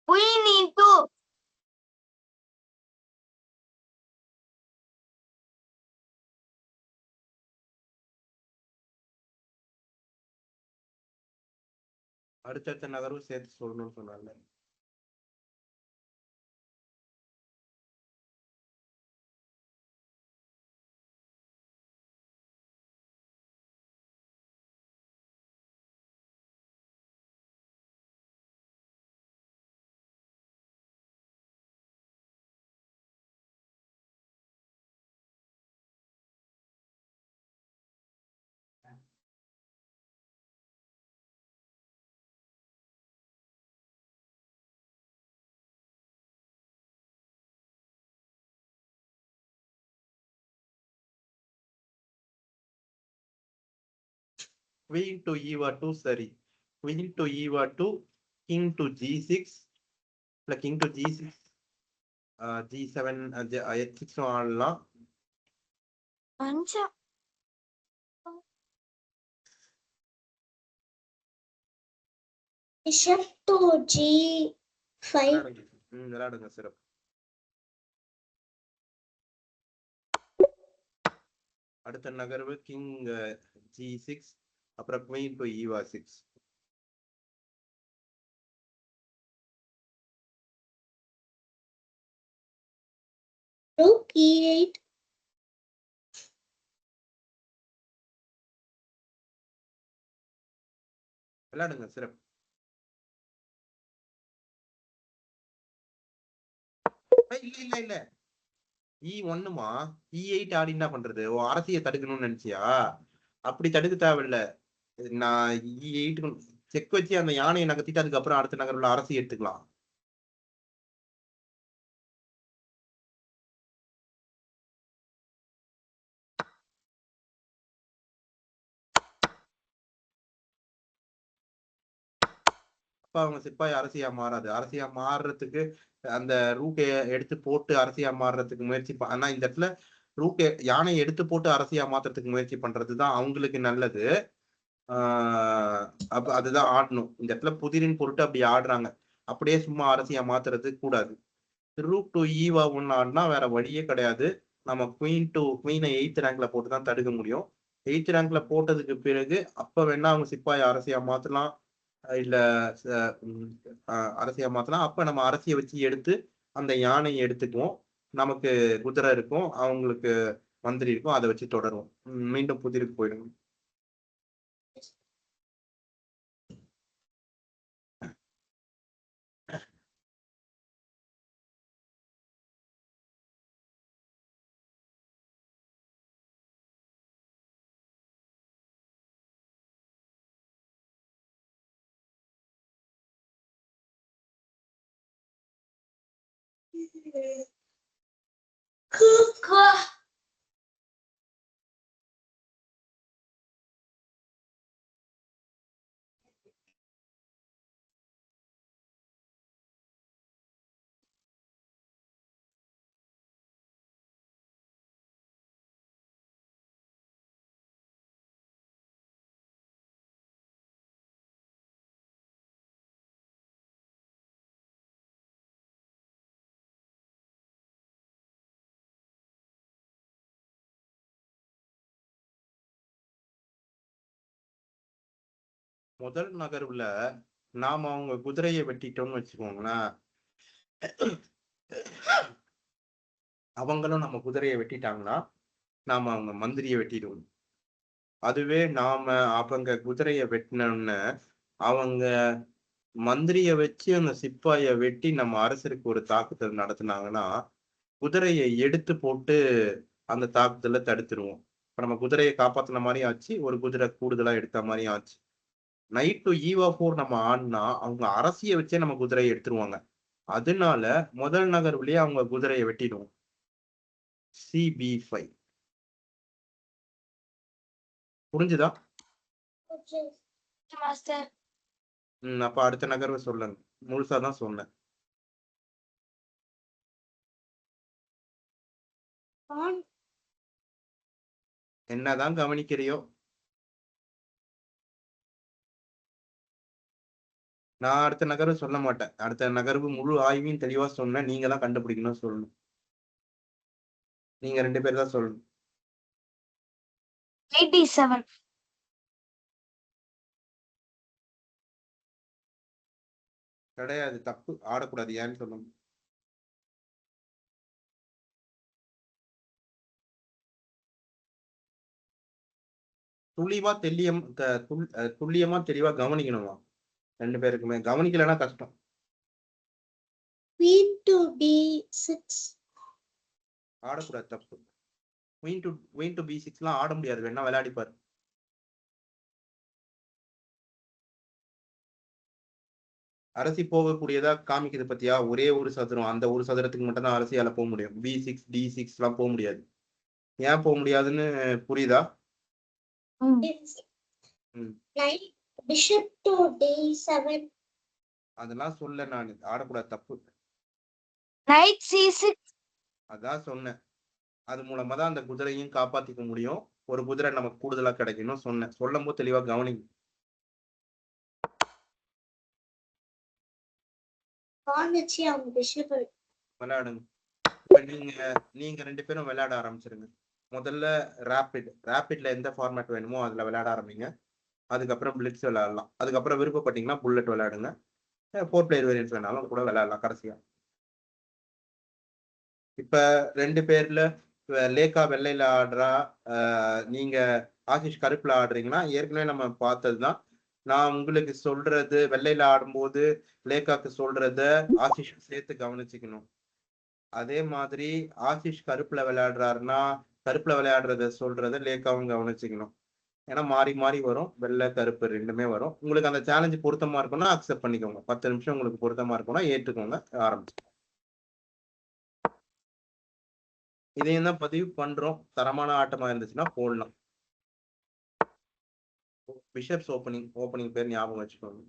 We need to. அடுத்தடுத்த நகர்வு சேர்த்து சொல்லணும்னு சொன்னாங்க. Queen to e1 சரி. Queen to e1, king to g6, இல்ல king to g6, g7, h6 ஆடலாம். Bishop to g5. விளையாடுங்க சிறப்பு. அடுத்த நகர்வு கிங் g6, அப்புறம் queen to e6. Rook e8. விளையாடுங்க சிறப்பு. இல்ல e1மா e8 ஆடி என்ன பண்றது? அரசியை தடுக்கணும்னு நினைச்சியா? அப்படி தடுக்க தேவையில்ல. நான் e8 செக் வச்சு அந்த யானையை நகர்த்திட்டு அதுக்கப்புறம் அடுத்த நகர்வுல அரசி எடுத்துக்கலாம். அப்ப அவங்க சிப்பாய் அரசியா மாறாது. அரசியா மாறுறதுக்கு அந்த ரூட்டை எடுத்து போட்டு அரசியா மாறுறதுக்கு முயற்சி ஆனா இந்த இடத்துல ரூட்டை யானையை எடுத்து போட்டு அரசியா மாத்துறதுக்கு முயற்சி பண்றதுதான் அவங்களுக்கு நல்லது. அப்ப அதுதான் ஆடணும். இந்த இடத்துல புதிரின் பொருட்டு அப்படி ஆடுறாங்க. அப்படியே சும்மா அரசியா மாத்துறது கூடாது. ரூட் டு ஈவா ஒன்னு ஆடினா வேற வழியே கிடையாது. நம்ம குவீனை 8th ரேங்க்ல போட்டு தான் தடுக்க முடியும். 8th ரேங்க்ல போட்டதுக்கு பிறகு அப்ப வேணா அவங்க சிப்பாய் அரசியா மாத்தலாம், இல்ல அரசியா மாத்தலாம். அப்ப நம்ம அரசியை வச்சு எடுத்து அந்த யானையை எடுத்துக்குவோம். நமக்கு குதிரை இருக்கும், அவங்களுக்கு மந்திரி இருக்கும், அதை வச்சு தொடருவோம். மீண்டும் புதிருக்கு போயிடுங்க. முதல் நகர்வுல நாம அவங்க குதிரையை வெட்டிட்டோம்னு வச்சுக்கோங்களேன், அவங்களும் நம்ம குதிரையை வெட்டிட்டாங்கன்னா நாம அவங்க மந்திரியை வெட்டிடுவோம். அதுவே நாம அவங்க குதிரையை வெட்டினோம்னு அவங்க மந்திரிய வச்சு அந்த சிப்பாயை வெட்டி நம்ம அரசருக்கு ஒரு தாக்குதல் நடத்தினாங்கன்னா குதிரையை எடுத்து போட்டு அந்த தாக்குதலை தடுத்துருவோம். இப்ப நம்ம குதிரையை காப்பாத்தின மாதிரி ஆச்சு, ஒரு குதிரை கூடுதலா எடுத்த மாதிரி ஆச்சு. நைட் டு e4 நம்ம ஆடினா அவங்க அரசியை வச்சே நம்ம குதிரையை எடுத்துருவாங்க. அதனால முதல் நகர்வுலயே அவங்க குதிரையை வெட்டிடுவோம். cb5 புரிஞ்சுதா? அப்ப அடுத்த நகர்வு சொல்லுங்க. முழுசாதான் சொன்னேன். என்னதான் கவனிக்கிறியோ? நான் அடுத்த நகர்வு சொல்ல மாட்டேன். அடுத்த நகர்வு முழு ஆய்வையும் தெளிவா சொன்னேன். நீங்க தான் கண்டுபிடிக்கணும்னு சொல்லணும். நீங்க 2 பேர் தான் சொல்லணும். 87. கிடையாது, தப்பு. ஆடக்கூடாது. ஏன்னு சொல்லணும். துல்லியமா தெளிவா கவனிக்கணுமா 2 பேருக்குமே. கவனிக்கலைன்னா கஷ்டம். Queen to D6. ஆடக்கூடாது, தப்பு. queen to b6 எல்லாம் ஆட முடியாது. வேணா விளையாடிப்பாரு. அரசி போகக்கூடியதா காமிக்குது பத்தியா? ஒரே ஒரு சதுரம். அந்த ஒரு சதுரத்துக்கு மட்டும் தான் அரசியால போக முடியும். b6 d6 எல்லாம் போக முடியாது. ஏன் போக முடியாதுன்னு புரியுதா? Knight bishop to D7. அதெல்லாம் சொல்ல நான். ஆடக்கூடாது, தப்பு. Knight C6. அதான் சொன்னேன். அது மூலமா தான் அந்த குதிரையும் காப்பாத்திக்க முடியும். ஒரு குதிரை நமக்கு கூடுதலா கிடைக்கணும் சொன்னேன். சொல்லும் போது தெளிவா கவனிங்க. விளையாடுங்க. இப்ப நீங்க 2 பேரும் விளையாட ஆரம்பிச்சிருங்க. முதல்ல ரேபிட்ல எந்த ஃபார்மேட் வேணுமோ அதுல விளையாட ஆரம்பிங்க. அதுக்கப்புறம் பிளிட்ஸ் விளையாடலாம். அதுக்கப்புறம் விருப்பப்பட்டீங்கன்னா புல்லட் விளையாடுங்க. 4 பிளேயர் வேரியன்ஸ் வேணாலும் கூட விளையாடலாம் கடைசியா. இப்ப 2 பேர்ல லேக்கா வெள்ளையில ஆடுறா, நீங்க ஆசிஷ் கருப்புல ஆடுறீங்கன்னா ஏற்கனவே நம்ம பார்த்ததுதான். நான் உங்களுக்கு சொல்றது வெள்ளையில ஆடும்போது லேக்காக்கு சொல்றத ஆசிஷ் சேர்த்து கவனிச்சுக்கணும். அதே மாதிரி ஆசிஷ் கருப்புல விளையாடுறாருன்னா கருப்புல விளையாடுறத சொல்றத லேக்காவும் கவனிச்சுக்கணும். ஏன்னா மாறி மாறி வரும். வெள்ளை கருப்பு 2மே வரும். உங்களுக்கு அந்த சேலஞ்சு பொருத்தமா இருக்கும்னா அக்செப்ட் பண்ணிக்கோங்க. 10 நிமிஷம் உங்களுக்கு பொருத்தமா இருக்கும்னா ஏற்றுக்கோங்க. ஆரம்பிச்சு இதையும் தான் பதிவு பண்றோம். தரமான ஆட்டமா இருந்துச்சுன்னா போடலாம். பிஷப்ஸ் ஓப்பனிங் பேர் ஞாபகம் வச்சுக்கோங்க.